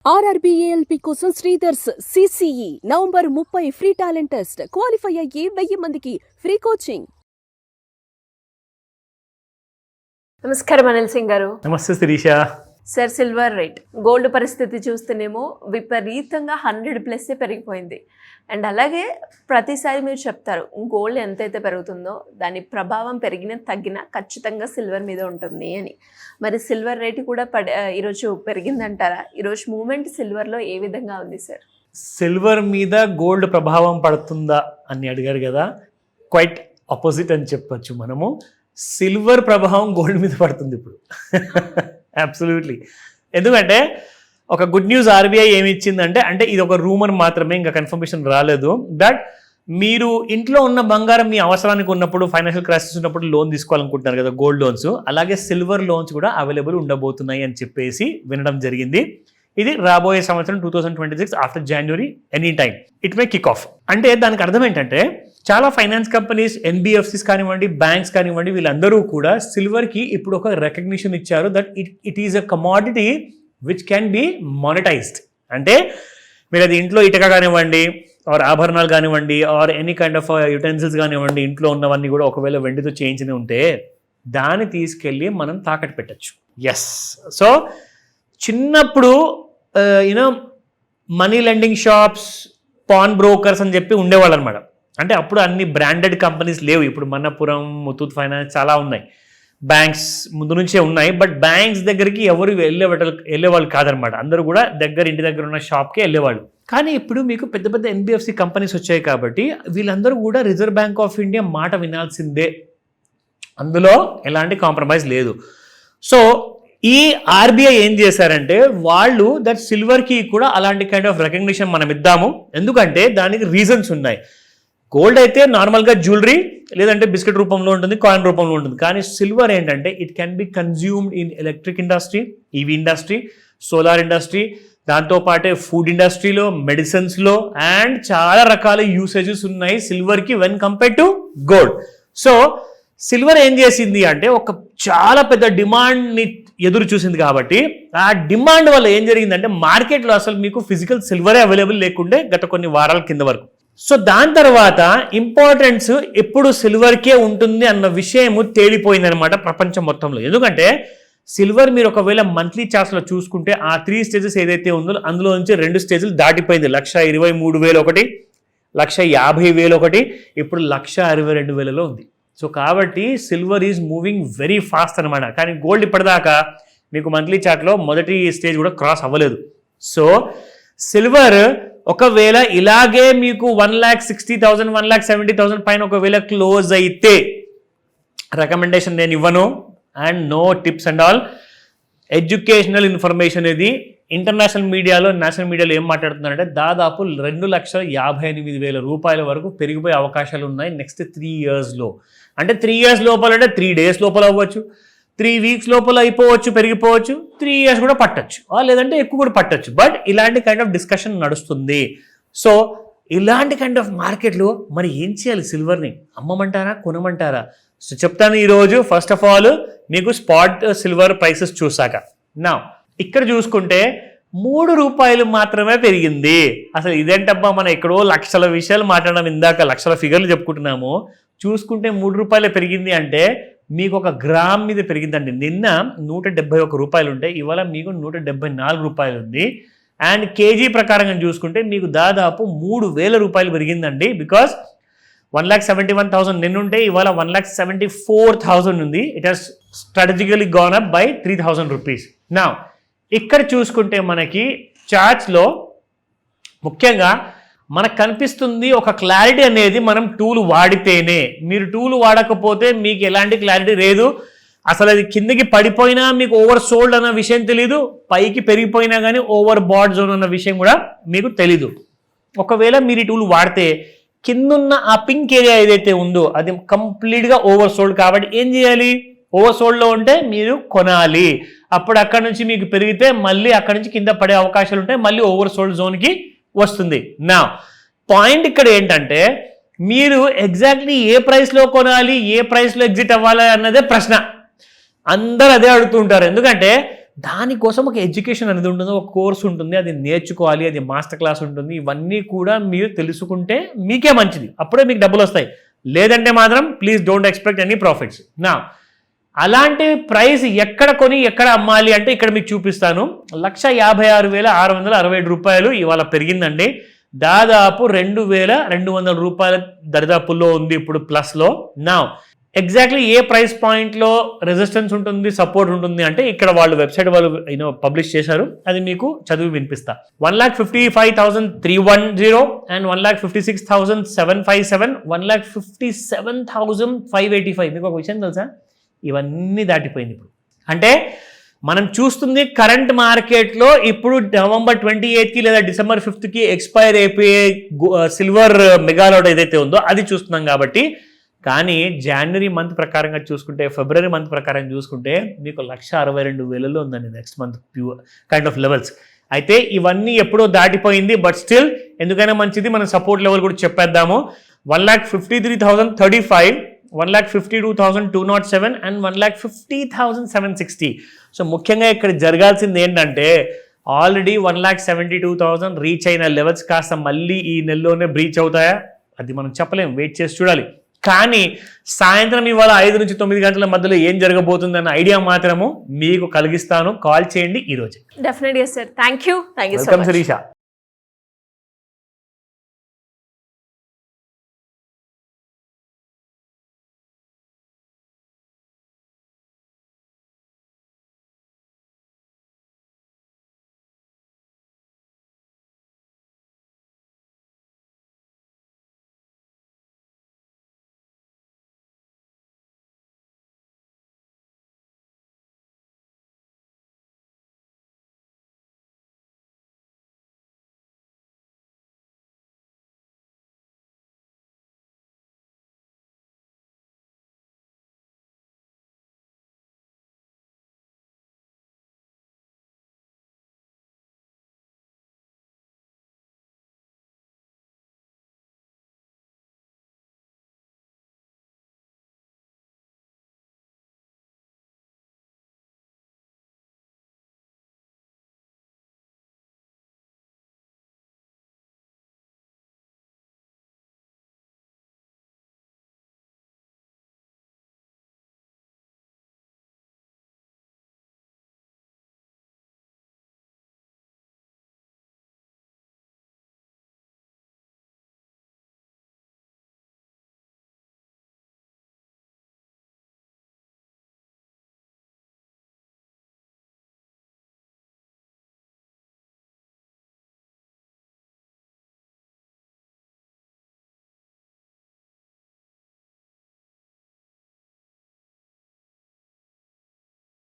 RRBALP కోసం Sridhar's CCE November 30 free talent test. Qualify అయ్యి 1000 మందికి ఫ్రీ కోచింగ్. నమస్కారం అనిల్ సింగ్ గారు. నమస్తే Shirisha. Sir, silver rate gold పరిస్థితి చూస్తేనేమో విపరీతంగా 100+ పెరిగిపోయింది. అండ్ అలాగే ప్రతిసారి మీరు చెప్తారు గోల్డ్ ఎంతైతే పెరుగుతుందో దాని ప్రభావం పెరిగినా తగ్గినా ఖచ్చితంగా సిల్వర్ మీద ఉంటుంది అని. మరి సిల్వర్ రేటు కూడా ఈరోజు పెరిగిందంటారా? ఈరోజు మూమెంట్ సిల్వర్లో ఏ విధంగా ఉంది సార్? సిల్వర్ మీద గోల్డ్ ప్రభావం పడుతుందా అని అడిగారు కదా, క్వైట్ ఆపోజిట్ అని చెప్పచ్చు. మనము సిల్వర్ ప్రభావం గోల్డ్ మీద పడుతుంది ఇప్పుడు. అబ్సల్యూట్లీ. ఎందుకంటే ఒక గుడ్ న్యూస్ ఆర్బీఐ ఏమి ఇచ్చిందంటే, అంటే ఇది ఒక రూమర్ మాత్రమే, ఇంకా కన్ఫర్మేషన్ రాలేదు, దట్ మీరు ఇంట్లో ఉన్న బంగారం మీ అవసరానికి ఉన్నప్పుడు, ఫైనాన్షియల్ క్రైసిస్ ఉన్నప్పుడు లోన్ తీసుకోవాలనుకుంటున్నారు కదా, గోల్డ్ లోన్స్, అలాగే సిల్వర్ లోన్స్ కూడా అవైలబుల్ ఉండబోతున్నాయి అని చెప్పేసి వినడం జరిగింది. ఇది రాబోయే సంవత్సరం 2026 after January any time it may kick of. అంటే దానికి అర్థం ఏంటంటే, చాలా ఫైనాన్స్ కంపెనీస్, ఎన్బిఎఫ్సిస్ కానివ్వండి, బ్యాంక్స్ కానివ్వండి, వీళ్ళందరూ కూడా సిల్వర్కి ఇప్పుడు ఒక రికగ్నిషన్ ఇచ్చారు that it is a commodity which can be monetised. అంటే మీరు అది ఇంట్లో ఇటుక కానివ్వండి, ఆర్ ఆభరణాలు కానివ్వండి, or any kind of utensils కానివ్వండి, ఇంట్లో ఉన్నవన్నీ కూడా ఒకవేళ వెండితో చేయించి ఉంటే దాన్ని తీసుకెళ్ళి మనం తాకట్టు పెట్టచ్చు. ఎస్. సో చిన్నప్పుడు you know money lending shops, pawn brokers అని చెప్పి ఉండేవాళ్ళు అనమాట. అంటే అప్పుడు అన్ని బ్రాండెడ్ కంపెనీస్ లేవు. ఇప్పుడు మన్నపురం, ముతూట్ ఫైనాన్స్ చాలా ఉన్నాయి. బ్యాంక్స్ ముందు నుంచే ఉన్నాయి, బట్ బ్యాంక్స్ దగ్గరికి ఎవరు వెళ్ళేవాళ్ళు కాదనమాట. అందరూ కూడా ఇంటి దగ్గర ఉన్న షాప్కే వెళ్ళేవాళ్ళు. కానీ ఇప్పుడు మీకు పెద్ద పెద్ద ఎన్బిఎఫ్సి కంపెనీస్ వచ్చాయి కాబట్టి వీళ్ళందరూ కూడా రిజర్వ్ బ్యాంక్ ఆఫ్ ఇండియా మాట వినాల్సిందే, అందులో ఎలాంటి కాంప్రమైజ్ లేదు. సో ఈ ఆర్బీఐ ఏం చేశారంటే, వాళ్ళు దట్ సిల్వర్కి కూడా అలాంటి కైండ్ ఆఫ్ రికగ్నిషన్ మనం ఇద్దాము. ఎందుకంటే దానికి రీజన్స్ ఉన్నాయి. గోల్డ్ అయితే నార్మల్గా జ్యువెలరీ లేదంటే బిస్కెట్ రూపంలో ఉంటుంది, కాయిన్ రూపంలో ఉంటుంది. కానీ సిల్వర్ ఏంటంటే it can be consumed in electric industry, EV industry, solar industry, దాంతోపాటే ఫుడ్ ఇండస్ట్రీలో, మెడిసిన్స్లో, అండ్ చాలా రకాల యూసేజెస్ ఉన్నాయి సిల్వర్కి when compare to gold. So silver ఏం చేసింది అంటే, ఒక చాలా పెద్ద డిమాండ్ని ఎదురు చూసింది కాబట్టి ఆ డిమాండ్ వల్ల ఏం జరిగిందంటే, మార్కెట్లో అసలు మీకు ఫిజికల్ సిల్వరే అవైలబుల్ లేకుండే గత కొన్ని వారాల కింద వరకు. సో దాని తర్వాత ఇంపార్టెన్స్ ఎప్పుడు సిల్వర్కే ఉంటుంది అన్న విషయము తేలిపోయిందనమాట ప్రపంచం మొత్తంలో. ఎందుకంటే సిల్వర్ మీరు ఒకవేళ మంత్లీ చార్ట్స్లో చూసుకుంటే ఆ 3 స్టేజెస్ ఏదైతే ఉందో అందులో నుంచి 2 స్టేజ్లు దాటిపోయింది. 1,23,000 ఒకటి, 1,50,000 ఒకటి, ఇప్పుడు 1,62,000లో ఉంది. సో కాబట్టి silver is moving very fast అనమాట. కానీ గోల్డ్ ఇప్పటిదాకా మీకు మంత్లీ చార్ట్లో మొదటి స్టేజ్ కూడా క్రాస్ అవ్వలేదు. సో సిల్వర్ ఒకవేళ ఇలాగే మీకు 1,60,000, 1,70,000 పైన ఒకవేళ క్లోజ్ అయితే, రికమెండేషన్ నేను ఇవ్వను, and no tips and all, educational information. ఇది ఇంటర్నేషనల్ మీడియాలో, నేషనల్ మీడియాలో ఏం మాట్లాడుతున్నారంటే, దాదాపు 2,58,000 రూపాయల వరకు పెరిగిపోయే అవకాశాలు ఉన్నాయి నెక్స్ట్ 3 ఇయర్స్లో. అంటే 3 ఇయర్స్ లోపల అంటే 3 డేస్ లోపల అవ్వచ్చు, 3 వీక్స్ లోపల అయిపోవచ్చు, పెరిగిపోవచ్చు, 3 ఇయర్స్ కూడా పట్టచ్చు, లేదంటే ఎక్కువ కూడా పట్టచ్చు. బట్ ఇలాంటి కైండ్ ఆఫ్ డిస్కషన్ నడుస్తుంది. సో ఇలాంటి కైండ్ ఆఫ్ మార్కెట్లో మరి ఏం చేయాలి? సిల్వర్ని అమ్మమంటారా, కొనమంటారా? సో చెప్తాను ఈరోజు. ఫస్ట్ ఆఫ్ ఆల్ మీకు స్పాట్ సిల్వర్ ప్రైసెస్ చూసాక, నా ఇక్కడ చూసుకుంటే 3 రూపాయలు మాత్రమే పెరిగింది. అసలు ఇదేంటబ్బా, మనం ఎక్కడో లక్షల విషయాలు మాట్లాడడం, ఇందాక లక్షల ఫిగర్లు చెప్పుకుంటున్నాము, చూసుకుంటే 3 రూపాయలే పెరిగింది. అంటే మీకు ఒక గ్రామ్ మీద పెరిగిందండి. నిన్న 171 రూపాయలు ఉంటే ఇవాళ మీకు 174 రూపాయలు ఉంది. అండ్ కేజీ ప్రకారంగా చూసుకుంటే మీకు దాదాపు 3,000 రూపాయలు పెరిగిందండి. బికాస్ 1,71,000 నిన్నుంటే ఇవాళ 1,74,000 ఉంది. It has strategically gone up by 3,000 rupees. నా ఇక్కడ చూసుకుంటే మనకి చార్ట్స్లో ముఖ్యంగా మనకు కనిపిస్తుంది ఒక క్లారిటీ అనేది, మనం టూల్ వాడితేనే. మీరు టూల్ వాడకపోతే మీకు ఎలాంటి క్లారిటీ లేదు. అసలు అది కిందకి పడిపోయినా మీకు ఓవర్ సోల్డ్ అన్న విషయం తెలీదు, పైకి పెరిగిపోయినా కానీ ఓవర్ బాడ్ జోన్ అన్న విషయం కూడా మీకు తెలీదు. ఒకవేళ మీరు ఈ టూల్ వాడితే కిందున్న ఆ పింక్ ఏరియా ఏదైతే ఉందో అది కంప్లీట్గా ఓవర్ సోల్డ్. కాబట్టి ఏం చేయాలి? ఓవర్ సోల్డ్లో ఉంటే మీరు కొనాలి. అప్పుడు అక్కడ నుంచి మీకు పెరిగితే మళ్ళీ అక్కడ నుంచి కింద పడే అవకాశాలు ఉంటాయి, మళ్ళీ ఓవర్ సోల్డ్ జోన్కి వస్తుంది. నా పాయింట్ ఇక్కడ ఏంటంటే, మీరు ఎగ్జాక్ట్లీ ఏ ప్రైస్లో కొనాలి, ఏ ప్రైస్లో ఎగ్జిట్ అవ్వాలి అన్నదే ప్రశ్న. అందరూ అదే అడుగుతుంటారు. ఎందుకంటే దానికోసం ఒక ఎడ్యుకేషన్ అనేది ఉంటుంది, ఒక కోర్స్ ఉంటుంది, అది నేర్చుకోవాలి, అది మాస్టర్ క్లాస్ ఉంటుంది. ఇవన్నీ కూడా మీరు తెలుసుకుంటే మీకే మంచిది, అప్పుడే మీకు డబ్బులు వస్తాయి. లేదంటే మాత్రం please don't expect any profits. నా అలాంటి ప్రైస్ ఎక్కడ కొని ఎక్కడ అమ్మాలి అంటే ఇక్కడ మీకు చూపిస్తాను. 156,667 రూపాయలు ఇవాళ పెరిగిందండి. దాదాపు 2,200 రూపాయల దరిదాపుల్లో ఉంది ఇప్పుడు ప్లస్లో. నా ఎగ్జాక్ట్లీ ఏ ప్రైస్ పాయింట్లో రెసిస్టెన్స్ ఉంటుంది, సపోర్ట్ ఉంటుంది అంటే ఇక్కడ వాళ్ళు వెబ్సైట్ వాళ్ళు పబ్లిష్ చేశారు, అది మీకు చదివి వినిపిస్తా. 1,55,310 అండ్ 1,56,757, 1,57,585. మీకు ఒక విషయం తెలుసా, ఇవన్నీ దాటిపోయింది ఇప్పుడు. అంటే మనం చూస్తుంది కరెంట్ మార్కెట్లో ఇప్పుడు November 28కి లేదా December 5కి ఎక్స్పైర్ అయిపోయే సిల్వర్ మెగాలాట్ ఏదైతే ఉందో అది చూస్తున్నాం కాబట్టి. కానీ జనవరి మంత్ ప్రకారంగా చూసుకుంటే, ఫిబ్రవరి మంత్ ప్రకారం చూసుకుంటే మీకు 1,62,000 ఉందండి next month pure kind of levels. అయితే ఇవన్నీ ఎప్పుడో దాటిపోయింది, బట్ స్టిల్ ఎందుకైనా మంచిది మనం సపోర్ట్ లెవెల్ కూడా చెప్పేద్దాము. 1,53,035, 1,52,207 అండ్ 1,50,760. సో ముఖ్యంగా ఇక్కడ జరగాల్సింది ఏంటంటే ఆల్రెడీ 1,72,000 రీచ్ అయిన లెవెల్స్ కాస్త మళ్ళీ ఈ నెలలోనే బ్రీచ్ అవుతాయా అది మనం చెప్పలేం, వెయిట్ చేసి చూడాలి. కానీ సాయంత్రం ఇవాళ 5 నుంచి 9 గంటల మధ్యలో ఏం జరగబోతుందన్న ఐడియా మాత్రము మీకు కలిగిస్తాను. కాల్ చేయండి ఈ రోజు. డెఫినెట్గా sir. Thank you so welcome much. Sirisha.